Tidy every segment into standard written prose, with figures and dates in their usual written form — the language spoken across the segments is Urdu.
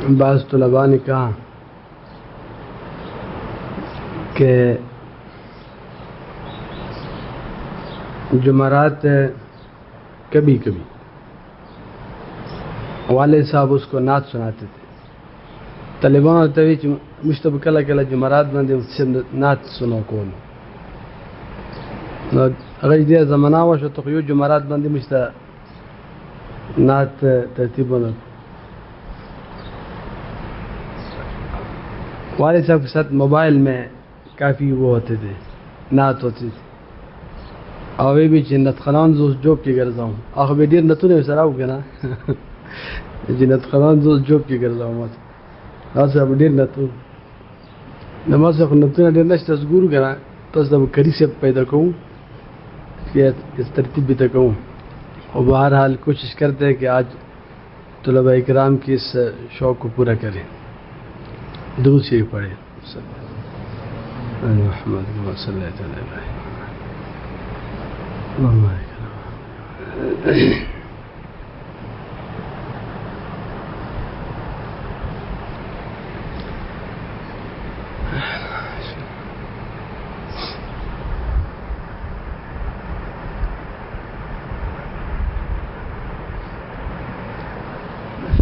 بعض طلباء نے کہا کہ جمعرات کبھی کبھی والد صاحب اس کو نعت سناتے تھے. طالبان ته وی چې مشته به کله کله جمعرات باندې نعت سنو کول نو هغه دې زمانہ وشو ته یو جمعرات باندې مشته نعت ترتیبونه. والد صاحب کے ساتھ موبائل میں کافی وہ ہوتے تھے نعت ہوتی تھی او وی به چې نت خلان زوس جوب کې ګرځام هغه به ډیر نتونه سره وګنه جنت خلان زوس جوب کې ګرځام تاسو به ډیر نتو نماز خو نتونه ډیر نشته زګور غنا تاسو د کری سے پیدا کوم کہ اس ترتیب بھی تک ہوں. اور بہرحال کوشش کرتے ہیں کہ آج طلباء اکرام کی اس شوق کو پورا کریں. درود شریف پڑھیں. محمد صلی اللہ علیہ وسلم.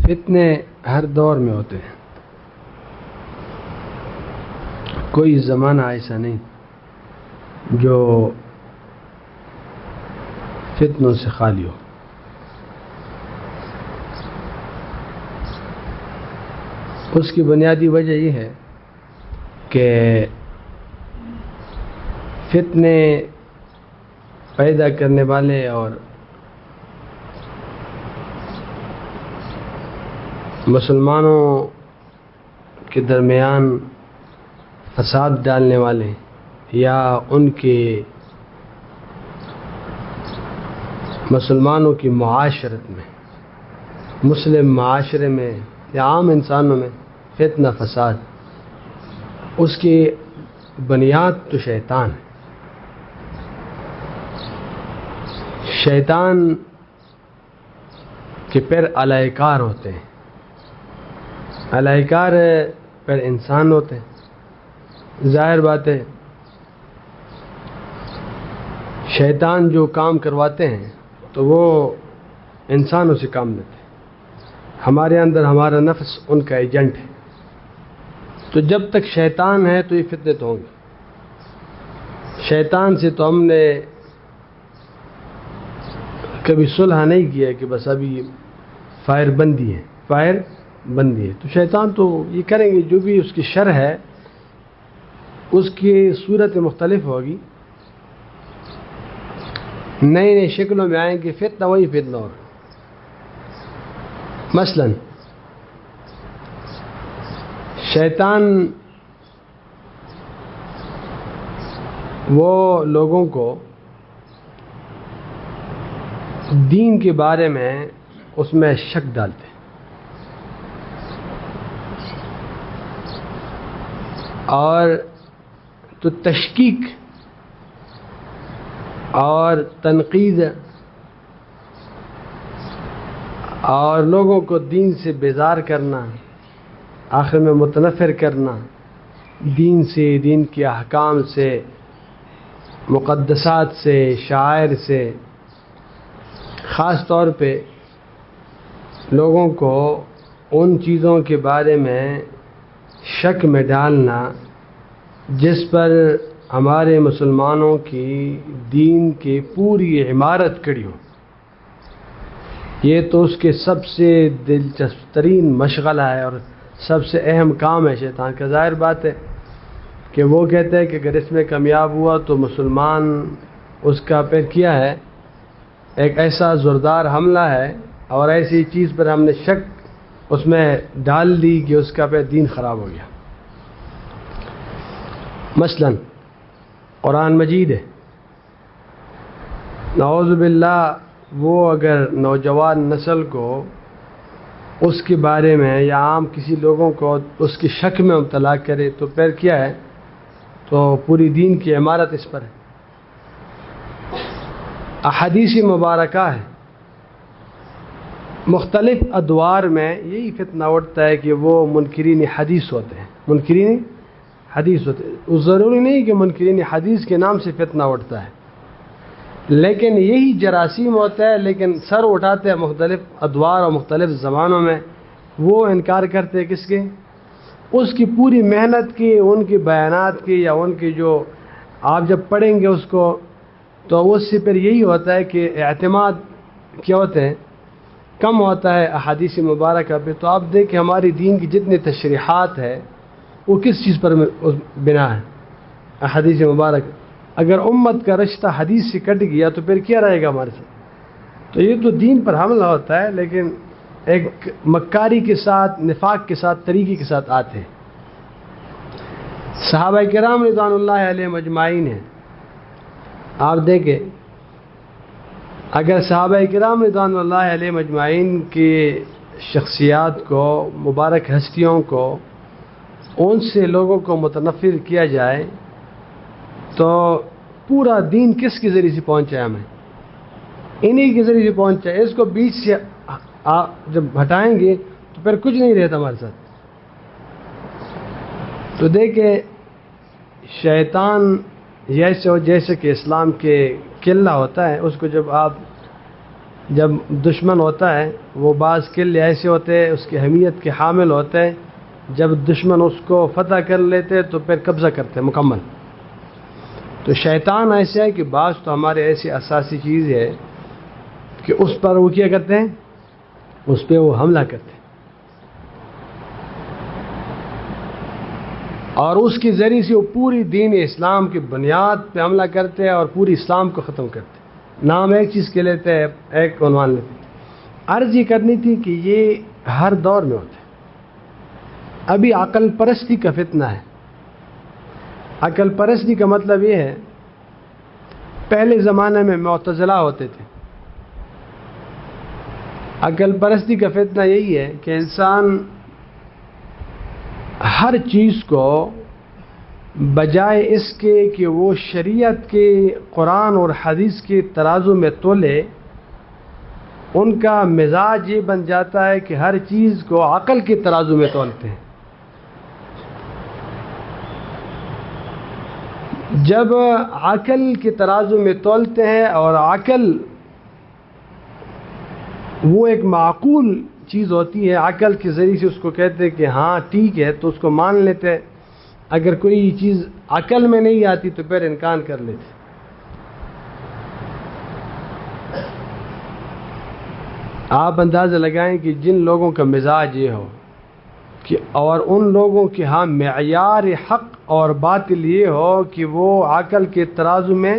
فتنے ہر دور میں ہوتے ہیں. کوئی زمانہ ایسا نہیں جو فتنوں سے خالی ہو. اس کی بنیادی وجہ یہ ہے کہ فتنے پیدا کرنے والے اور مسلمانوں کے درمیان فساد ڈالنے والے یا ان کے مسلمانوں کی معاشرت میں مسلم معاشرے میں یا عام انسانوں میں فتنہ فساد اس کی بنیاد تو شیطان ہے. شیطان کے پھر اعلی کار ہوتے ہیں. اعلی کار پھر انسان ہوتے ہیں. ظاہر بات ہے شیطان جو کام کرواتے ہیں تو وہ انسانوں سے کام لیتے ہیں. ہمارے اندر ہمارا نفس ان کا ایجنٹ ہے. تو جب تک شیطان ہے تو یہ فتنے تو ہوں گے. شیطان سے تو ہم نے کبھی صلح نہیں کیا کہ بس ابھی فائر بندی ہے فائر بندی ہے. تو شیطان تو یہ کریں گے جو بھی اس کی شر ہے اس کی صورت مختلف ہوگی. نئی نئی شکلوں میں آئیں گے. فتنہ وہی فتنہ ہوگا. مثلا شیطان وہ لوگوں کو دین کے بارے میں اس میں شک ڈالتے ہیں اور تو تشکیک اور تنقید اور لوگوں کو دین سے بیزار کرنا آخر میں متنفر کرنا دین سے دین کے احکام سے مقدسات سے شعائر سے خاص طور پہ لوگوں کو ان چیزوں کے بارے میں شک میں ڈالنا جس پر ہمارے مسلمانوں کی دین کی پوری عمارت کھڑی ہو. یہ تو اس کے سب سے دلچسپ ترین مشغلہ ہے اور سب سے اہم کام ہے شیطان کا. ظاہر بات ہے کہ وہ کہتے ہیں کہ اگر اس میں کامیاب ہوا تو مسلمان اس کا پھر کیا ہے ایک ایسا زوردار حملہ ہے اور ایسی چیز پر ہم نے شک اس میں ڈال دی کہ اس کا پھر دین خراب ہو گیا. مثلا قرآن مجید ہے. نعوذ باللہ وہ اگر نوجوان نسل کو اس کے بارے میں یا عام کسی لوگوں کو اس کی شک میں مبتلا کرے تو پھر کیا ہے تو پوری دین کی عمارت اس پر ہے. احادیث مبارکہ ہے مختلف ادوار میں یہی فتنہ اٹھتا ہے کہ وہ منکرین حدیث ہوتے ہیں، منکرین حدیث ہوتے ہیں. ضروری نہیں کہ منکرین حدیث کے نام سے فتنہ اٹھتا ہے، لیکن یہی جراثیم ہوتا ہے. لیکن سر اٹھاتے ہیں مختلف ادوار اور مختلف زمانوں میں. وہ انکار کرتے ہیں کس کے؟ اس کی پوری محنت کی، ان کی بیانات کی، یا ان کی جو آپ جب پڑھیں گے اس کو تو اس سے پھر یہی ہوتا ہے کہ اعتماد کیا ہوتے ہیں، کم ہوتا ہے احادیث مبارکہ پہ. تو آپ دیکھیں ہماری دین کی جتنی تشریحات ہے وہ کس چیز پر بنا ہے؟ احادیث مبارک. اگر امت کا رشتہ حدیث سے کٹ گیا تو پھر کیا رہے گا ہمارے ساتھ؟ تو یہ تو دین پر حملہ ہوتا ہے، لیکن ایک مکاری کے ساتھ، نفاق کے ساتھ، طریقے کے ساتھ آتے ہیں. صحابہ کرام رضوان اللہ علیہم اجمعین ہیں. آپ دیکھیں اگر صحابہ کرام رضوان اللہ علیہم اجمعین کی شخصیات کو، مبارک ہستیوں کو، ان سے لوگوں کو متنفر کیا جائے تو پورا دین کس کے ذریعے سے پہنچا ہے؟ ہمیں انہی کے ذریعے سے پہنچا ہے. اس کو بیچ سے جب ہٹائیں گے تو پھر کچھ نہیں رہتا ہمارے ساتھ. تو دیکھیں شیطان جیسے کہ اسلام کے قلعہ ہوتا ہے، اس کو جب دشمن ہوتا ہے، وہ بعض قلعے ایسے ہوتے ہیں اس کی اہمیت کے حامل ہوتے ہیں، جب دشمن اس کو فتح کر لیتے تو پھر قبضہ کرتے ہیں مکمل. تو شیطان ایسا ہے کہ بعض تو ہمارے ایسی اساسی چیز ہے کہ اس پر وہ کیا کرتے ہیں، اس پہ وہ حملہ کرتے ہیں اور اس کے ذریعے سے وہ پوری دین اسلام کی بنیاد پہ حملہ کرتے ہیں اور پوری اسلام کو ختم کرتے ہیں. نام ایک چیز کے لیتے ہیں، ایک عنوان لیتے ہیں. عرض یہ کرنی تھی کہ یہ ہر دور میں ہوتا ہے. ابھی عقل پرستی کا فتنہ ہے. عقل پرستی کا مطلب یہ ہے، پہلے زمانے میں معتزلہ ہوتے تھے. عقل پرستی کا فتنہ یہی ہے کہ انسان ہر چیز کو بجائے اس کے کہ وہ شریعت کے، قرآن اور حدیث کے ترازو میں تولے، ان کا مزاج یہ بن جاتا ہے کہ ہر چیز کو عقل کے ترازو میں تولتے ہیں. جب عقل کے ترازو میں تولتے ہیں اور عقل وہ ایک معقول چیز ہوتی ہے، عقل کے ذریعے سے اس کو کہتے ہیں کہ ہاں ٹھیک ہے تو اس کو مان لیتے ہیں. اگر کوئی چیز عقل میں نہیں آتی تو پھر انکار کر لیتے. آپ اندازہ لگائیں کہ جن لوگوں کا مزاج یہ ہو کہ اور ان لوگوں کے ہاں معیار حق اور باطل یہ ہو کہ وہ عقل کے ترازو میں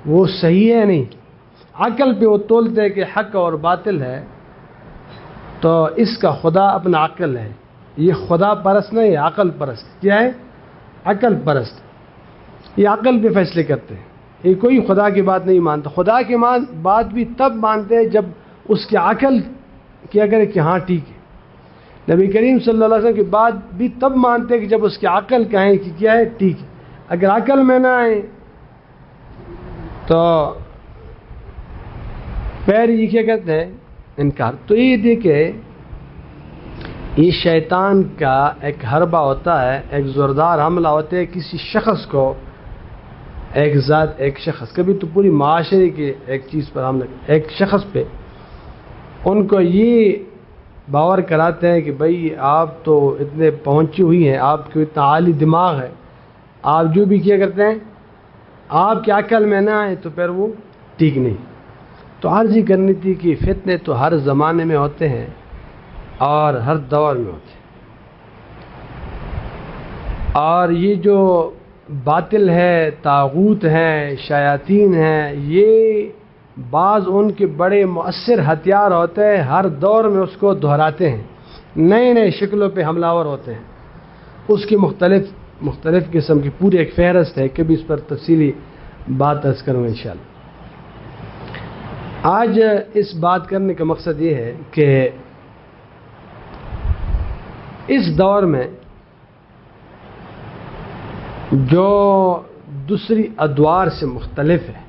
وہ صحیح ہے نہیں، عقل پہ وہ تولتے ہیں کہ حق اور باطل ہے، تو اس کا خدا اپنا عقل ہے. یہ خدا پرست نہیں ہے، عقل پرست. کیا ہے؟ عقل پرست. یہ عقل پہ فیصلے کرتے ہیں. یہ کوئی خدا کی بات نہیں مانتا. خدا کی بات بھی تب مانتے ہیں جب اس کی عقل کیا کرے کہ ہاں ٹھیک ہے. نبی کریم صلی اللہ علیہ وسلم کی بات بھی تب مانتے ہیں کہ جب اس کی عقل کہیں کہ کیا ہے ٹھیک ہے. اگر عقل میں نہ آئے تو پیر یہ کیا کرتے ہیں؟ انکار. تو یہ دیکھیں یہ شیطان کا ایک حربہ ہوتا ہے، ایک زوردار حملہ ہوتا ہے کسی شخص کو، ایک ذات، ایک شخص، کبھی تو پوری معاشرے کے ایک چیز پر حملہ، ایک شخص پہ. ان کو یہ باور کراتے ہیں کہ بھائی آپ تو اتنے پہنچی ہوئی ہیں، آپ کو اتنا عالی دماغ ہے، آپ جو بھی کیا کرتے ہیں آپ کی عقل میں نہ آئے تو پھر وہ ٹھیک نہیں. تو عرض یہ کرنی تھی کہ فتنے تو ہر زمانے میں ہوتے ہیں اور ہر دور میں ہوتے ہیں. اور یہ جو باطل ہے، طاغوت ہیں، شیاطین ہیں، یہ بعض ان کے بڑے مؤثر ہتھیار ہوتے ہیں، ہر دور میں اس کو دہراتے ہیں، نئے نئے شکلوں پہ حملہ آور ہوتے ہیں. اس کی مختلف قسم کی پوری ایک فہرست ہے، کبھی اس پر تفصیلی بات عرض کروں انشاءاللہ. آج اس بات کرنے کا مقصد یہ ہے کہ اس دور میں جو دوسری ادوار سے مختلف ہے،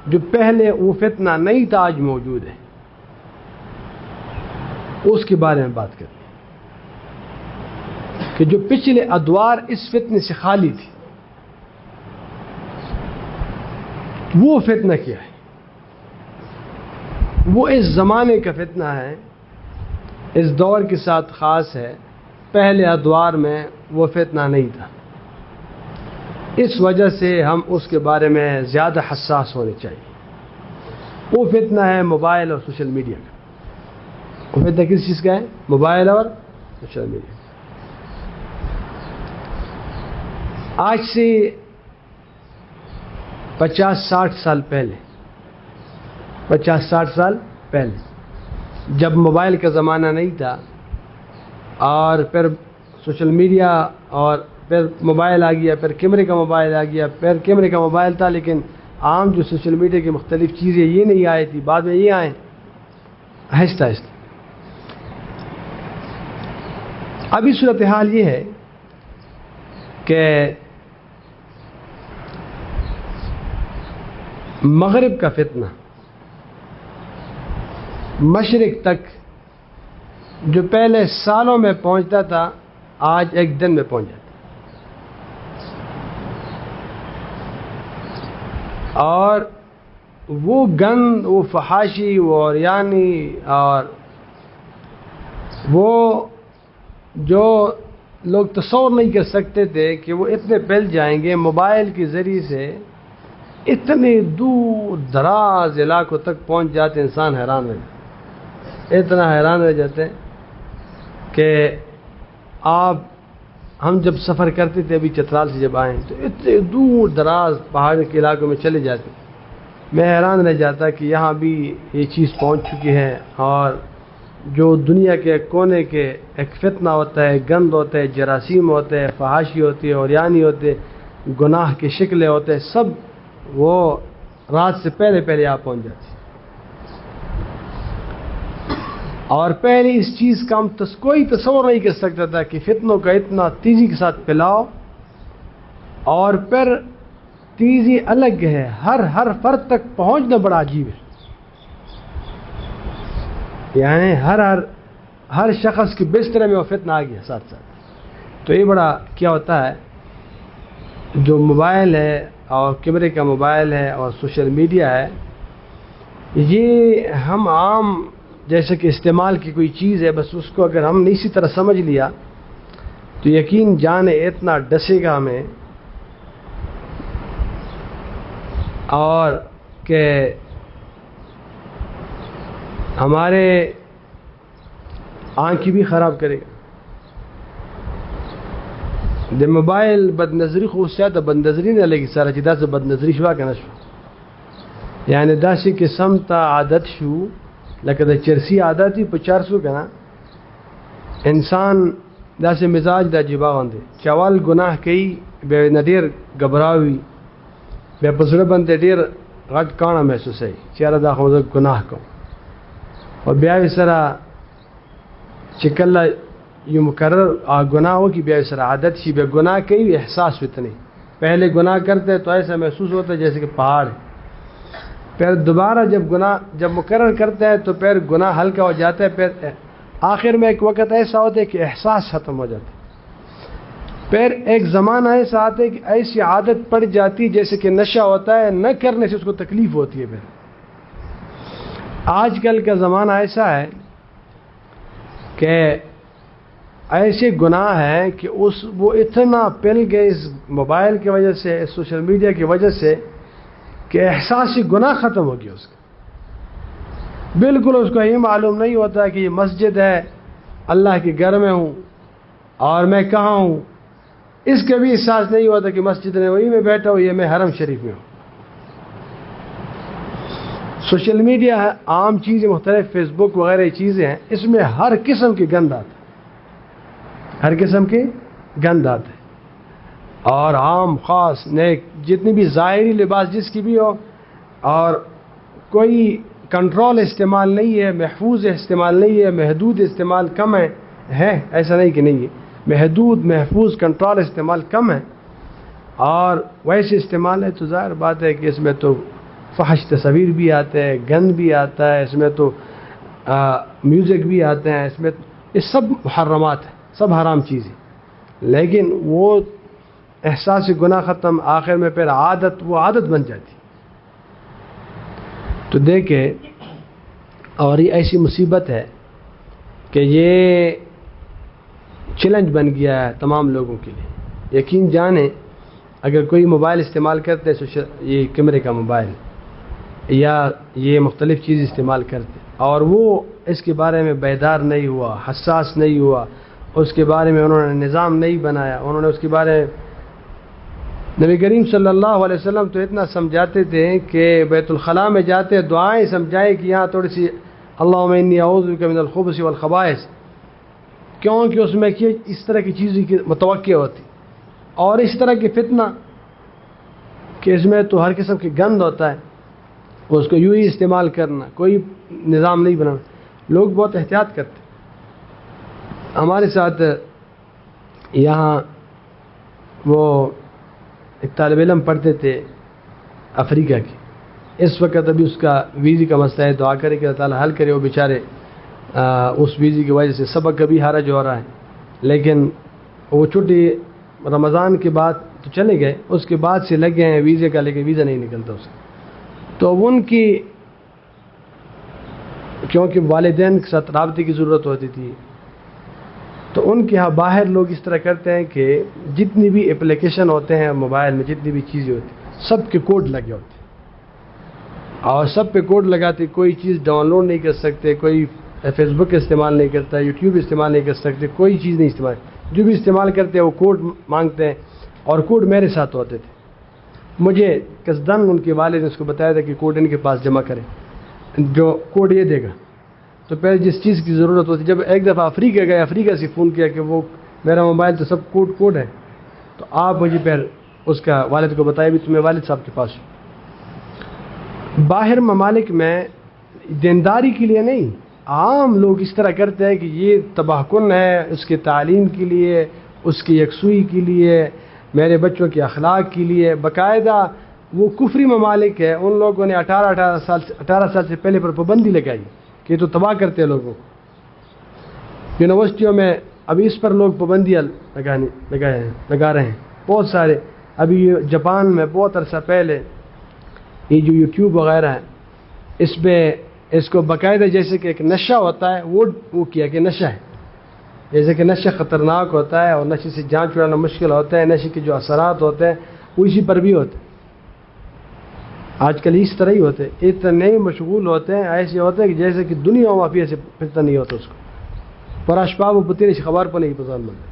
جو پہلے وہ فتنہ نہیں تھا آج موجود ہے. اس کے بارے میں بات کریں کہ جو پچھلے ادوار اس فتنے سے خالی تھی، وہ فتنہ کیا ہے؟ وہ اس زمانے کا فتنہ ہے، اس دور کے ساتھ خاص ہے، پہلے ادوار میں وہ فتنہ نہیں تھا۔ اس وجہ سے ہم اس کے بارے میں زیادہ حساس ہونے چاہیے۔ وہ فتنہ ہے موبائل اور سوشل میڈیا کا۔ وہ فتنہ کس چیز کا ہے؟ موبائل اور سوشل میڈیا۔ آج سے 50-60 سال پہلے، 50-60 سال پہلے جب موبائل کا زمانہ نہیں تھا اور پھر سوشل میڈیا اور پھر موبائل آ گیا، پھر کیمرے کا موبائل آ گیا، پھر کیمرے کا موبائل تھا لیکن عام جو سوشل میڈیا کی مختلف چیزیں یہ نہیں آئی تھی، بعد میں یہ آئیں آہستہ آہستہ۔ ابھی صورتحال یہ ہے کہ مغرب کا فتنہ مشرق تک جو پہلے سالوں میں پہنچتا تھا آج ایک دن میں پہنچ جاتا، اور وہ گند، وہ فحاشی، وہ عریانی، اور وہ جو لوگ تصور نہیں کر سکتے تھے کہ وہ اتنے پھیل جائیں گے، موبائل کے ذریعے سے اتنے دور دراز علاقوں تک پہنچ جاتے، انسان حیران رہ جاتے، اتنا حیران رہ جاتے کہ ہم جب سفر کرتے تھے ابھی چترال سے جب آئیں تو اتنے دور دراز پہاڑ کے علاقوں میں چلے جاتے، میں حیران رہ جاتا کہ یہاں بھی یہ چیز پہنچ چکی ہے، اور جو دنیا کے کونے کے ایک فتنہ ہوتا ہے، گند ہوتا ہے، جراثیم ہوتے ہیں، فحاشی ہوتی ہے، عریانی ہوتے، گناہ کی شکلیں ہوتے ہیں، سب وہ رات سے پہلے پہلے آپ پہنچ جاتے، اور پہلے اس چیز کا ہم کوئی تصور نہیں کر سکتا تھا کہ فتنوں کا اتنا تیزی کے ساتھ پھیلاؤ، اور پھر تیزی الگ ہے، ہر فرد تک پہنچنا بڑا عجیب ہے، یعنی ہر شخص کے بستر میں وہ فتنہ آ گیا ساتھ ساتھ۔ تو یہ بڑا کیا ہوتا ہے، جو موبائل ہے اور کیمرے کا موبائل ہے اور سوشل میڈیا ہے، یہ ہم عام جیسے کہ استعمال کی کوئی چیز ہے، بس اس کو اگر ہم نے اسی طرح سمجھ لیا تو یقین جانے اتنا ڈسے گا ہمیں، اور کہ ہمارے آنکھ بھی خراب کرے گا۔ د موبایل بد نظری خو زیاته بد نظری نه لګي سره چې داسې بد نظری شو کنه شو، یعنی داسې قسم ته عادت شو لکه د چرسی عادتي په 400 کنه انسان داسې مزاج د عجیبه باندې چوال ګناه کوي به ندیر غبراوي به پسره باندې ډیر غټ کانه محسوسي چیرې دا خو ګناه کوم، او بیا سره چې کله یہ مقرر گناہ ہو کہ بے سر عادت شی بے گناہ کی احساس ہوتے نہیں، پہلے گناہ کرتے تو ایسا محسوس ہوتا ہے جیسے کہ پہاڑ ہے، پھر دوبارہ جب مقرر کرتے ہیں تو پھر گناہ ہلکا ہو جاتا ہے، پھر آخر میں ایک وقت ایسا ہوتا ہے کہ احساس ختم ہو جاتا ہے، پھر ایک زمانہ ایسا آتا ہے کہ ایسی عادت پڑ جاتی جیسے کہ نشہ ہوتا ہے، نہ کرنے سے اس کو تکلیف ہوتی ہے۔ پھر آج کل کا زمانہ ایسا ہے کہ ایسے گناہ ہیں کہ وہ اتنا پھیل گئے اس موبائل کی وجہ سے، سوشل میڈیا کی وجہ سے، کہ احساس گناہ ختم ہو گیا اس کا، بالکل اس کو یہ معلوم نہیں ہوتا کہ یہ مسجد ہے، اللہ کے گھر میں ہوں اور میں کہاں ہوں، اس کا بھی احساس نہیں ہوتا کہ مسجد میں وہی میں بیٹھا ہوں، یہ میں حرم شریف میں ہوں۔ سوشل میڈیا ہے، عام چیزیں مختلف، فیس بک وغیرہ چیزیں ہیں، اس میں ہر قسم کی گند آتا ہے، ہر قسم کے گند آتے، اور عام خاص نیک جتنی بھی ظاہری لباس جس کی بھی ہو، اور کوئی کنٹرول استعمال نہیں ہے، محفوظ استعمال نہیں ہے، محدود استعمال کم ہے ایسا نہیں کہ نہیں ہے، محدود محفوظ کنٹرول استعمال کم ہے، اور ویسے استعمال ہے تو ظاہر بات ہے کہ اس میں تو فحش تصویر بھی آتے ہیں، گند بھی آتا ہے، اس میں تو میوزک بھی آتے ہیں اس میں، یہ سب محرمات ہیں، سب حرام چیزیں، لیکن وہ احساس گناہ ختم، آخر میں پھر وہ عادت بن جاتی. تو دیکھیں، اور یہ ایسی مصیبت ہے کہ یہ چیلنج بن گیا ہے تمام لوگوں کے لیے. یقین جانیں اگر کوئی موبائل استعمال کرتے ہیں، یہ کیمرے کا موبائل یا یہ مختلف چیز استعمال کرتے اور وہ اس کے بارے میں بیدار نہیں ہوا، حساس نہیں ہوا، اس کے بارے میں انہوں نے نظام نہیں بنایا، انہوں نے اس کے بارے میں، نبی کریم صلی اللہ علیہ وسلم تو اتنا سمجھاتے تھے کہ بیت الخلاء میں جاتے دعائیں سمجھائے کہ یہاں تھوڑی سی اللہم انی اعوذ بک من الخبث والخبائث، کیونکہ اس میں اس طرح کی چیزیں کی متوقع ہوتی، اور اس طرح کی فتنہ کہ اس میں تو ہر قسم کی گند ہوتا ہے، اس کو یوں ہی استعمال کرنا، کوئی نظام نہیں بنانا. لوگ بہت احتیاط کرتے. ہمارے ساتھ یہاں وہ ایک طالب علم پڑھتے تھے افریقہ کی، اس وقت ابھی اس کا ویزے کا مسئلہ ہے، دعا کرے کہ اللہ تعالیٰ حل کرے. وہ بیچارے اس ویزے کی وجہ سے سبق کبھی حرج ہو رہا ہے، لیکن وہ چھٹی رمضان کے بعد تو چلے گئے، اس کے بعد سے لگے ہیں ویزے کا، لیکن ویزا نہیں نکلتا اس کا. تو ان کی کیونکہ والدین کے ساتھ رابطے کی ضرورت ہوتی تھی، تو ان کے ہاں باہر لوگ اس طرح کرتے ہیں کہ جتنی بھی اپلیکیشن ہوتے ہیں موبائل میں، جتنی بھی چیزیں ہوتی ہیں سب کے کوڈ لگے ہوتے ہیں، اور سب پہ کوڈ لگاتے، کوئی چیز ڈاؤن لوڈ نہیں کر سکتے، کوئی فیس بک استعمال نہیں کرتا، یوٹیوب استعمال نہیں کر سکتے، کوئی چیز نہیں استعمال، جو بھی استعمال کرتے ہیں وہ کوڈ مانگتے ہیں. اور کوڈ میرے ساتھ ہوتے تھے، مجھے قصدن ان کے والد نے اس کو بتایا تھا کہ کوڈ ان کے پاس جمع کریں، جو کوڈ یہ دے گا. تو پہلے جس چیز کی ضرورت ہوتی، جب ایک دفعہ افریقہ گئے، افریقہ سے فون کیا کہ وہ میرا موبائل تو سب کوڈ ہے، تو آپ مجھے پھر اس کا والد کو بتایا بھی تمہیں والد صاحب کے پاس. باہر ممالک میں دینداری کے لیے نہیں، عام لوگ اس طرح کرتے ہیں کہ یہ تباہ کن ہے، اس کے تعلیم کے لیے، اس کی یکسوئی کے لیے، میرے بچوں کے اخلاق کے لیے. باقاعدہ وہ کفری ممالک ہے، ان لوگوں نے 18 سال سے پہلے پر پابندی لگائی کہ تو تباہ کرتے ہیں لوگوں کو. یونیورسٹیوں میں ابھی اس پر لوگ پابندیاں لگا رہے ہیں بہت سارے. ابھی جاپان میں بہت عرصہ پہلے یہ جو یوٹیوب وغیرہ ہے، اس پہ اس کو باقاعدہ جیسے کہ ایک نشہ ہوتا ہے، وہ کیا کہ نشہ ہے، جیسے کہ نشہ خطرناک ہوتا ہے اور نشے سے جان چھڑانا مشکل ہوتا ہے، نشے کے جو اثرات ہوتے ہیں وہ اسی پر بھی ہوتے ہیں. آج کل اس طرح ہی ہوتے ہیں، اتنے مشغول ہوتے ہیں، ایسے ہوتے ہیں کہ جیسے کہ دنیا معافی سے پتہ نہیں ہوتا اس کو، پر اشباب و پتری خبر پر نہیں پسند ملتے.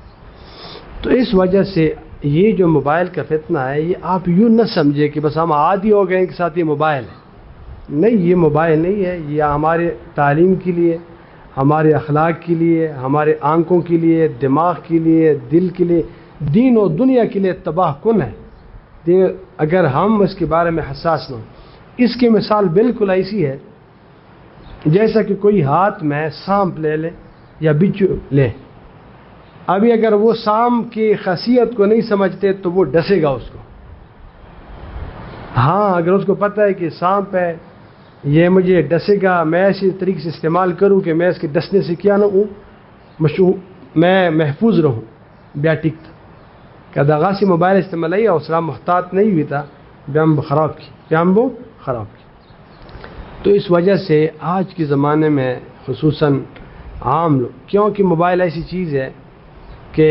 تو اس وجہ سے یہ جو موبائل کا فتنہ ہے، یہ آپ یوں نہ سمجھے کہ بس ہم عادی ہو گئے ہیں کہ ساتھ یہ موبائل ہے. نہیں، یہ موبائل نہیں ہے، یہ ہمارے تعلیم کے لیے، ہمارے اخلاق کے لیے، ہمارے آنکھوں کے لیے، دماغ کے لیے، دل کے لیے، دین و دنیا کے لیے تباہ کن ہے اگر ہم اس کے بارے میں حساس نہ ہوں. اس کی مثال بالکل ایسی ہے جیسا کہ کوئی ہاتھ میں سانپ لے لے یا بچھو لے. ابھی اگر وہ سانپ کی خاصیت کو نہیں سمجھتے تو وہ ڈسے گا اس کو. ہاں، اگر اس کو پتہ ہے کہ سانپ ہے، یہ مجھے ڈسے گا، میں ایسی طریقے سے استعمال کروں کہ میں اس کے ڈسنے سے کیا نہ ہوں، میں محفوظ رہوں، بیا ٹک تھا کہ داغا سے موبائل استعمال ہے اور اسلام محتاط نہیں ہوئی تھا، بیام خراب کی. تو اس وجہ سے آج کے زمانے میں خصوصاً عام لوگ، کیونکہ موبائل ایسی چیز ہے کہ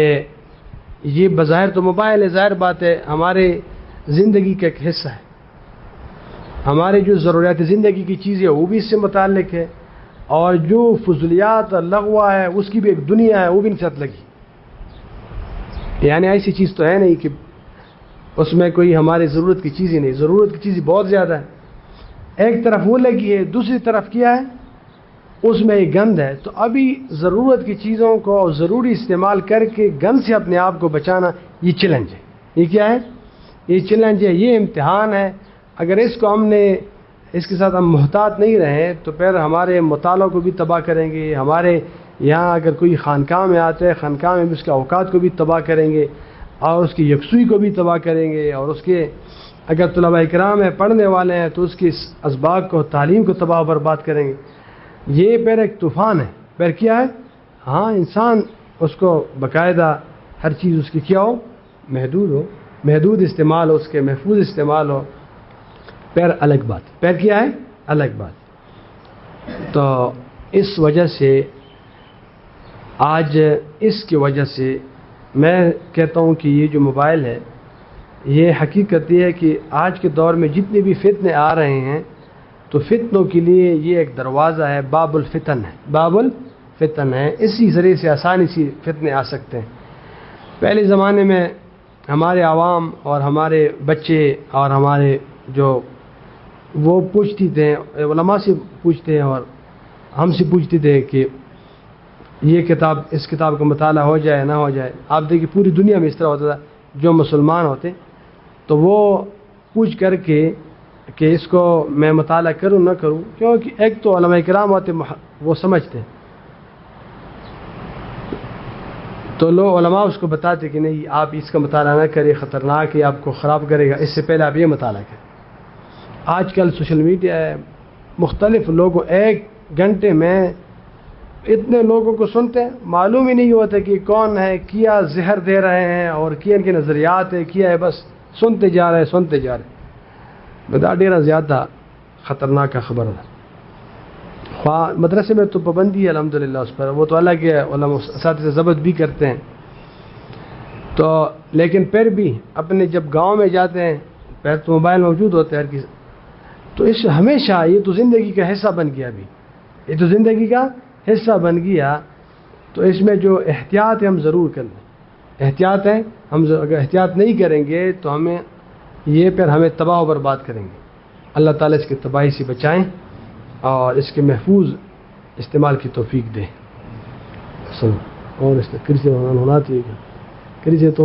یہ بظاہر تو موبائل ہے، ظاہر بات ہے ہمارے زندگی کا ایک حصہ ہے، ہمارے جو ضروریات زندگی کی چیزیں وہ بھی اس سے متعلق ہے، اور جو فضولیات اور لغوہ ہے اس کی بھی ایک دنیا ہے، وہ بھی ان کے ساتھ لگی. یعنی ایسی چیز تو ہے نہیں کہ اس میں کوئی ہماری ضرورت کی چیز ہی نہیں، ضرورت کی چیزیں بہت زیادہ ہے. ایک طرف وہ لگی ہے، دوسری طرف کیا ہے، اس میں ایک گند ہے. تو ابھی ضرورت کی چیزوں کو ضروری استعمال کر کے گند سے اپنے آپ کو بچانا، یہ چیلنج ہے. یہ کیا ہے؟ یہ چیلنج ہے، یہ امتحان ہے. اگر اس کو اس کے ساتھ ہم محتاط نہیں رہیں تو پھر ہمارے مطالعہ کو بھی تباہ کریں گے. ہمارے یہاں اگر کوئی خانقاہ میں آتے ہیں، خانقاہ میں بھی اس کے اوقات کو بھی تباہ کریں گے، اور اس کی یکسوئی کو بھی تباہ کریں گے، اور اس کے اگر طلبہ اکرام ہیں، پڑھنے والے ہیں، تو اس کی اسباق کو، تعلیم کو تباہ و برباد کریں گے. یہ پھر ایک طوفان ہے، پھر کیا ہے؟ ہاں انسان اس کو باقاعدہ ہر چیز اس کی کیا ہو، محدود استعمال ہو، اس کے محفوظ استعمال ہو، پھر الگ بات، پھر کیا ہے؟ الگ بات۔ تو اس وجہ سے آج اس کی وجہ سے میں کہتا ہوں کہ یہ جو موبائل ہے، یہ حقیقت یہ ہے کہ آج کے دور میں جتنے بھی فتنے آ رہے ہیں تو فتنوں کے لیے یہ ایک دروازہ ہے، باب الفتن ہے، باب الفتن ہے، اسی ذریعے سے آسانی سے فتنے آ سکتے ہیں۔ پہلے زمانے میں ہمارے عوام اور ہمارے بچے اور ہمارے جو وہ پوچھتی تھے، علماء سے پوچھتے ہیں اور ہم سے پوچھتے تھے کہ یہ کتاب، اس کتاب کا مطالعہ ہو جائے نہ ہو جائے۔ آپ دیکھیں پوری دنیا میں اس طرح ہوتا تھا، جو مسلمان ہوتے تو وہ پوچھ کر کے کہ اس کو میں مطالعہ کروں نہ کروں، کیونکہ ایک تو علماء کرام ہوتے وہ سمجھتے ہیں، تو لوگ علماء اس کو بتاتے کہ نہیں آپ اس کا مطالعہ نہ کریں، خطرناک ہے، آپ کو خراب کرے گا، اس سے پہلے آپ یہ مطالعہ کریں۔ آج کل سوشل میڈیا ہے، مختلف لوگوں ایک گھنٹے میں اتنے لوگوں کو سنتے ہیں، معلوم ہی نہیں ہوتا کہ کون ہے، کیا زہر دے رہے ہیں اور کیا ان کے نظریات ہے، کیا ہے، بس سنتے جا رہے بتا ڈیرا زیادہ خطرناک کا خبر ہے۔ خواہ مدرسے میں تو پابندی ہے الحمدللہ اس پر، وہ تو الگ ہے، علماء اساتذہ ضبط بھی کرتے ہیں، تو لیکن پھر بھی اپنے جب گاؤں میں جاتے ہیں پھر تو موبائل موجود ہوتے ہیں ہر کسی، تو اس ہمیشہ یہ تو زندگی کا حصہ بن گیا، ابھی یہ تو زندگی کا حصہ بن گیا، تو اس میں جو احتیاط ہے ہم ضرور کر لیں، احتیاط ہے، ہم اگر احتیاط نہیں کریں گے تو یہ پھر ہمیں تباہ و برباد کریں گے۔ اللہ تعالیٰ اس کی تباہی سے بچائیں اور اس کے محفوظ استعمال کی توفیق دیں۔ اور اس میں کرسی ہونا تھی، کرسی تو